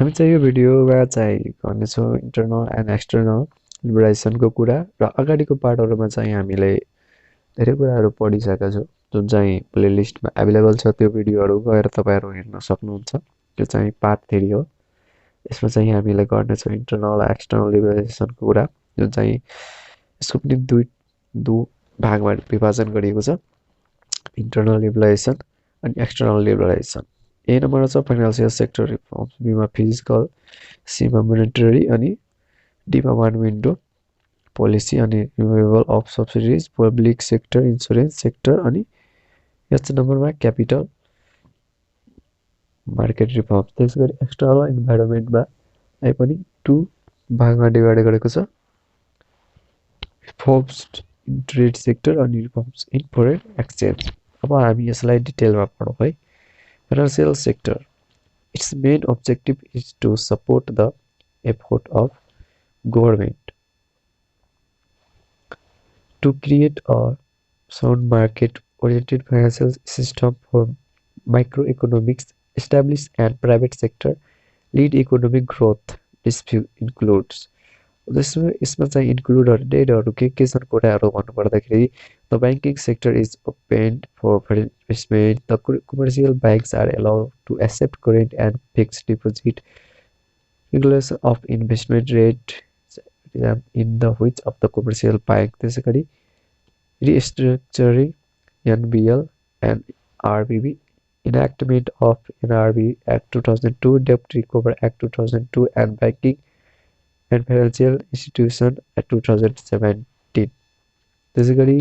हामी चाहिँ यो भिडियोमा चाहिँ गर्नेछौँ इन्टरनल एन्ड एक्सटर्नल लिबरेसनको कुरा र अगाडिको पार्टहरुमा चाहिँ हामीले धेरै कुराहरू पढिसकेका छौँ जुन चाहिँ प्लेलिस्टमा अभेलेबल छ त्यो भिडियोहरू गएर तपाईहरु हेर्न सक्नुहुन्छ त्यो चाहिँ पार्ट 3 हो यसमा चाहिँ हामीले गर्नेछौँ इन्टरनल एक्सटर्नल लिबरेसनको कुरा जुन चाहिँ यसको पनि दुई भागमा विभाजन गरिएको छ इन्टरनल लिबरेसन अनि एक्सटर्नल लिबरेसन ए नम्बरमा छ फाइनान्शियल सेक्टर रिफर्म्स बीमा फिजिकल सीमा मोनेटरी अनि डीमा वान विन्डो पोलिसी अनि removal of subsidies public sector insurance sector अनि एच नम्बरमा क्यापिटल मार्केट रिफर्म्स त्यसैगरी एक्सटर्नल इन्भाइरोमेन्टमा पनि 2 भागमा डिभाइड गरेको छ रिफर्म्स इन ट्रेड सेक्टर अनि रिफर्म्स इन फरेन एक्सचेन्ज अब हामी यसलाई डिटेलमा पढौँ है financial sector its main objective is to support the effort of government to create a sound market oriented financial system for microeconomics establish and private sector lead economic growth this view includes यसमा चाहिँ इन्क्लुडहरु डेटहरु के छन् कुराहरु भन्नुपर्दाखेरि the banking sector is opened for foreign investment the commercial banks are allowed to accept current and fixed deposit regulation of investment rate in the which of the commercial bank त्यसैगरी restructuring NBL and RBB enactment of NRB Act 2002 Debt Recovery Act 2002 and Banking and Financial Institution at 2017 त्यसैगरी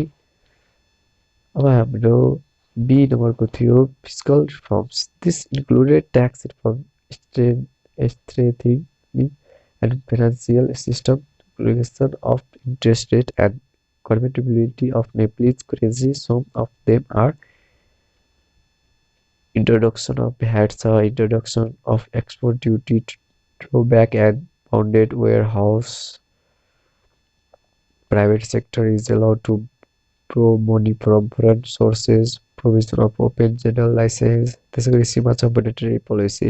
अब हाम्रो be नम्बरको थियो fiscal reforms this included tax reform strengthening and financial system regulation of interest rate and convertibility of Nepalese currency some of them are introduction of VAT introduction of export duty drawback and bounded warehouse private sector is allowed to borrow money from foreign sources provision of open general license त्यसैगरी सीमा छ monetary policy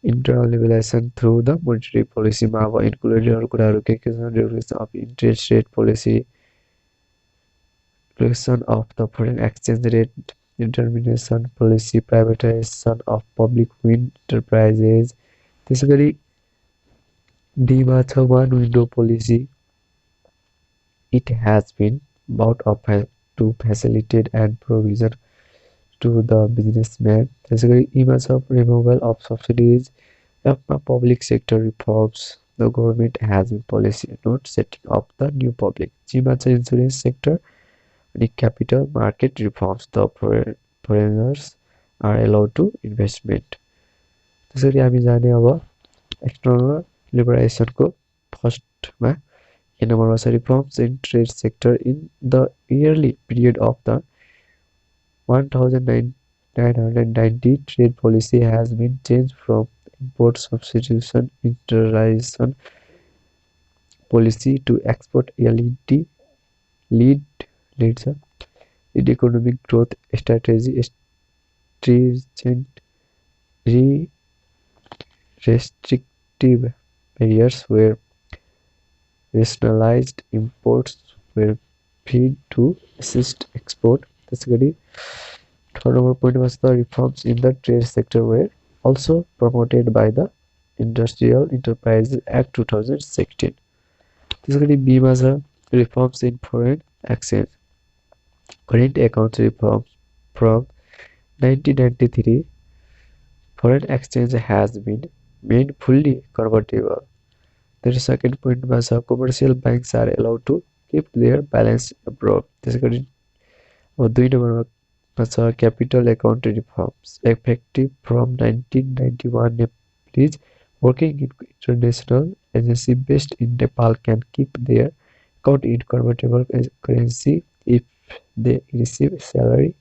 internal liberalization through the monetary policy मा अब included कुराहरु के छन् regulation of interest rate policy regulation of the foreign exchange rate determination policy privatization of public enterprises त्यसैगरी D मा छ one window policy it has been bought up to facilitate and provision to the businessman त्यसैगरी ई मा छ removal of subsidies F मा public sector reforms the government has been policy not setting up the new public जी मा छ insurance sector अनि capital market reforms the foreigners are allowed to investment त्यसैगरी हामी जाने अब external liberalization को first मा A number of reforms in trade sector in the yearly period of the 1990 trade policy has been changed from import substitution internalization policy to export leads economic growth strategy stringent restrictive barriers were rationalized imports were freed to assist export त्यसैगरी third number point was the reforms in the trade sector were also promoted by the Industrial Enterprises Act 2016 त्यसैगरी be मा छ reforms in foreign exchange current account reforms from 1993 foreign exchange has been made fully convertible The second point was commercial banks are allowed to keep their balance abroad. त्यसैगरी अब 2 नम्बरमा छ capital account reforms effective from 1991 Nepalese working in international agency based in Nepal can keep their account in convertible currency if they receive salary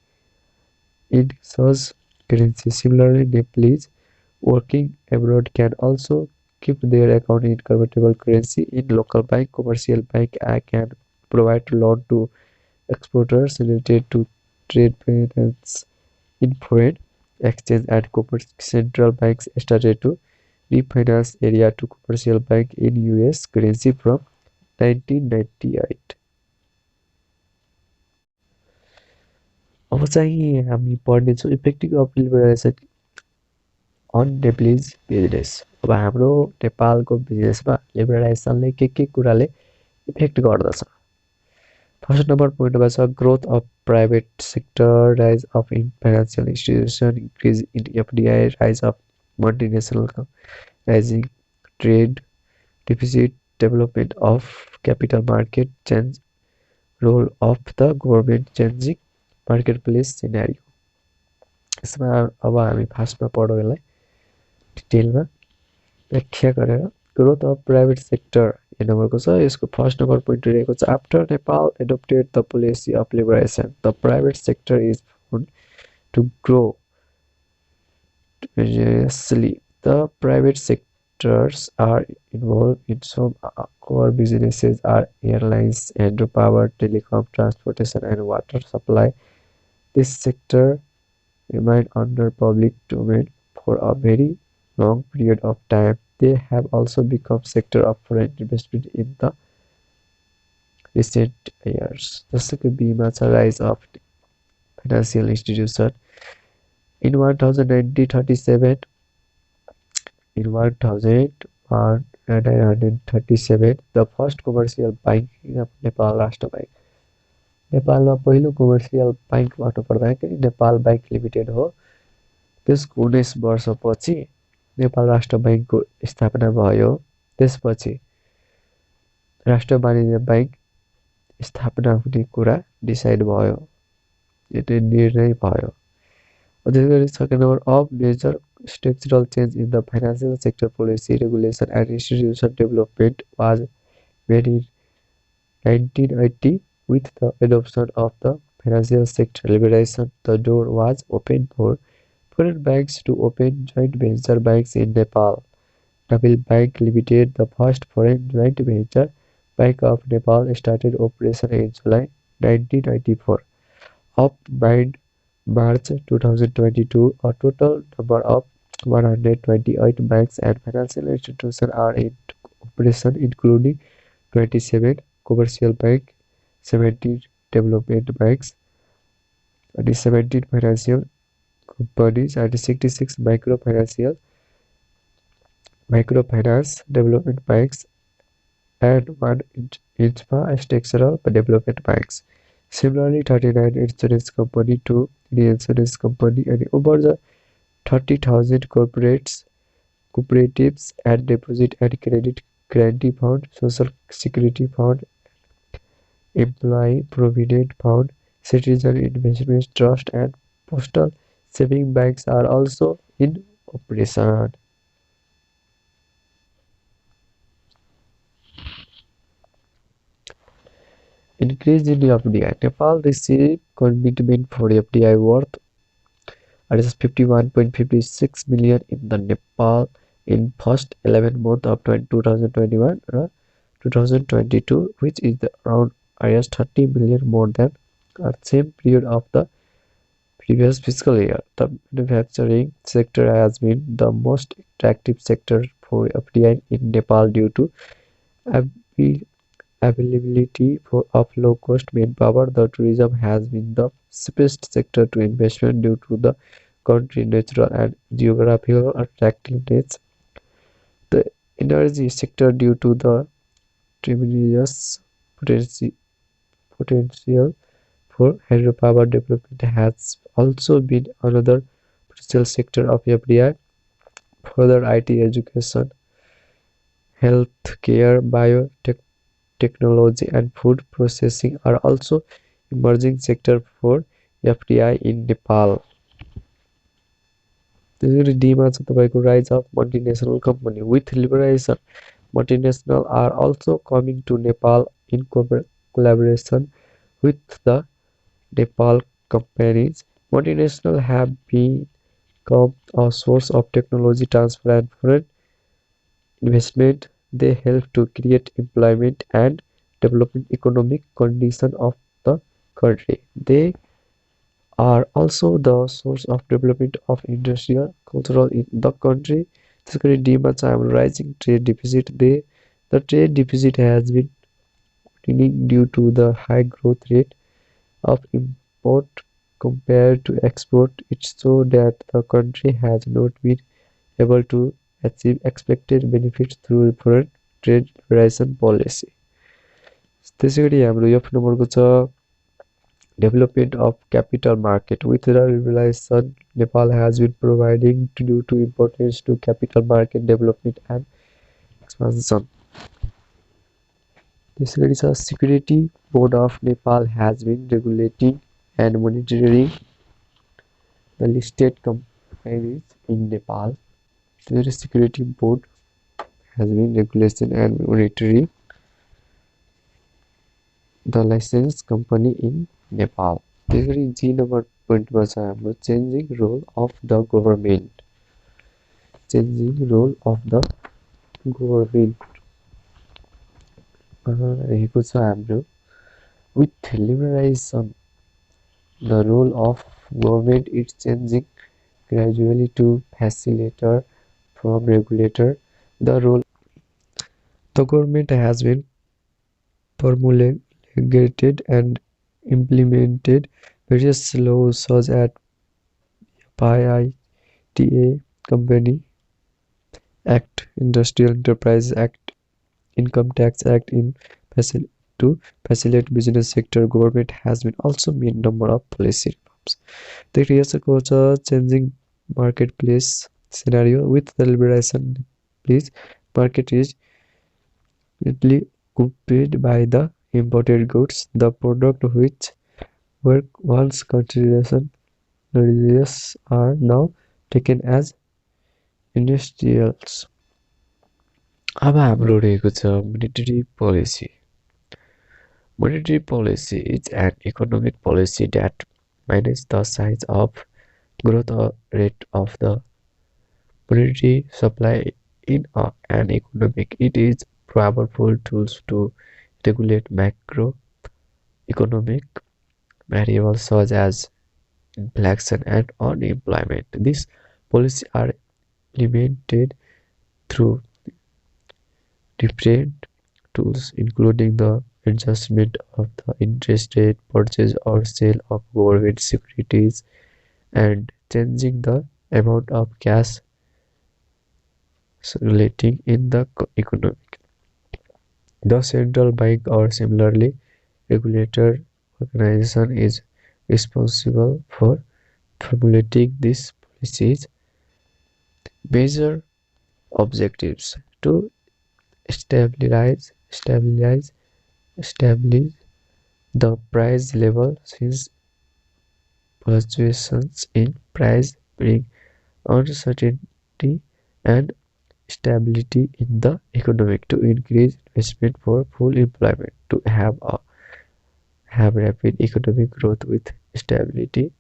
in such currency. Similarly, Nepalese working abroad can also keep their account in convertible currency in local bank. Commercial bank can provide loan to exporters related to trade finance in foreign exchange and corporate central banks started to refinance area to commercial bank in US currency from 1998. अब चाहिँ हामी पढ्नेछौँ effective of liberalization on nepalese business. अब हाम्रो नेपालको बिजनेसमा लिबरलाइजेसनले के कुराले इफेक्ट गर्दछ। फर्स्ट नम्बर पोइन्टमा छ growth of private sector, rise of in financial institution, increase in FDI, rise of multinational rising trade deficit, development of capital market, change role of the government, changing marketplace scenario। यसमा अब हामी फास्टमा पढौँ यसलाई डिटेलमा व्याख्या गरेर। Growth of private sector यो नम्बरको छ। यसको फर्स्ट नम्बर पोइन्ट रहेको छ after Nepal adopted the policy of liberation the private sector is found to grow tremendously। The private sectors are involved in some core businesses are airlines, hydropower, telecom, transportation, and water supply. This sector remained under public domain for a very long period of time. They have also become sector of foreign investment in the recent years। जस्तो कि बीमा छ rise of financial institution in 1937 in 1937 the first commercial bank of Nepal राष्ट्र bank. नेपालमा पहिलो commercial bank भन्नुपर्दाखेरि Nepal bank limited हो। त्यसको 19 वर्षपछि नेपाल राष्ट्र बैंकको स्थापना भयो। त्यसपछि राष्ट्र वाणिज्य बैंक स्थापना हुने कुरा डिसाइड भयो, यो निर्णय भयो। Second number of major structural change in the financial sector policy, regulation and institution development was made in 1980 with the adoption of the financial sector liberalization. The door was opened for foreign banks to open joint venture banks in Nepal. Nepal Bank Limited, the first foreign joint venture bank of Nepal, started operation in July 1994. Up by March 2022, a total number of 128 banks and financial institutions are in operation, including 27 commercial banks, 17 development banks, and 17 financial companies, and 66 microfinance development banks, and 1 infrastructural development banks. Similarly, 39 insurance company, 2 reinsurance company, and over the 30,000 cooperatives and deposit and credit guarantee fund, social security fund, employee provident fund, citizen investment trust, and postal saving banks are also in operation। Increase in FDI. Nepal received commitment for FDI worth is 51.56 million in the Nepal in first 11 months of 2021 or 2022, which is around 30 million more than the same period of the previous fiscal year. The manufacturing sector has been the most attractive sector for FDI in Nepal due to availability of low-cost manpower. The tourism has been the cheapest sector to investment due to the country's natural and geographical attractiveness. The energy sector, due to the tremendous potential for hydropower development, has also been another potential sector of FDI. Further, IT, education, healthcare, biotechnology, and food processing are also emerging sector for FDI in Nepal। त्यसैगरी डीमा छ तपाईको rise of multinational company with liberalization multinational are also coming to Nepal in collaboration with the Nepal companies। Multinational have become a source of technology transfer and foreign investment. They help to create employment and developing economic condition of the country. They are also the source of development of industrial cultural in the country. Secondly, demands are rising trade deficit. The trade deficit has been declining due to the high growth rate of import compared to export. It shows that the country has not been able to achieve expected benefits through foreign trade liberalization policy. त्यसै गरी हाम्रो F नम्बरको छ development of capital market. With the liberalization, Nepal has been providing due to importance to capital market development and expansion. त्यसै गरी छ Security Board of Nepal has been regulating and monitoring the listed companies in Nepal. The Security Board has been regulating and monitoring the licensed company in Nepal. त्यसरी G number pointमा छ हाम्रो changing role of the government. Changing role of the government रहेको छ हाम्रो with liberalization the role of government is changing gradually to facilitator from regulator. The government has been promulgated and implemented various laws such as PITA Company Act, Industrial Enterprise Act, Income Tax Act to facilitate business sector. Government has been also made number of policy reforms. The हेरेको छ changing marketplace scenario with the liberalization. Please, market is greatly occupied by the imported goods. The product which were once considered luxurious are now taken as industrials. अब हाम्रो रहेको छ monetary policy. Monetary policy is an economic policy that manages the size of growth rate of the monetary supply in an economic. It is powerful tools to regulate macroeconomic variables such as inflation and unemployment. These policies are implemented through different tools, including the adjustment of the interest rate, purchase or sale of government securities, and changing the amount of cash circulating in the economy. The central bank or similarly regulator organization is responsible for formulating these policies. Major objectives to establish the price level, since fluctuations in price bring uncertainty and stability in the economy, to increase investment for full employment, to have rapid economic growth with stability,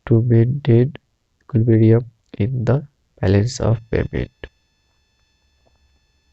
to maintain equilibrium in the balance of payment.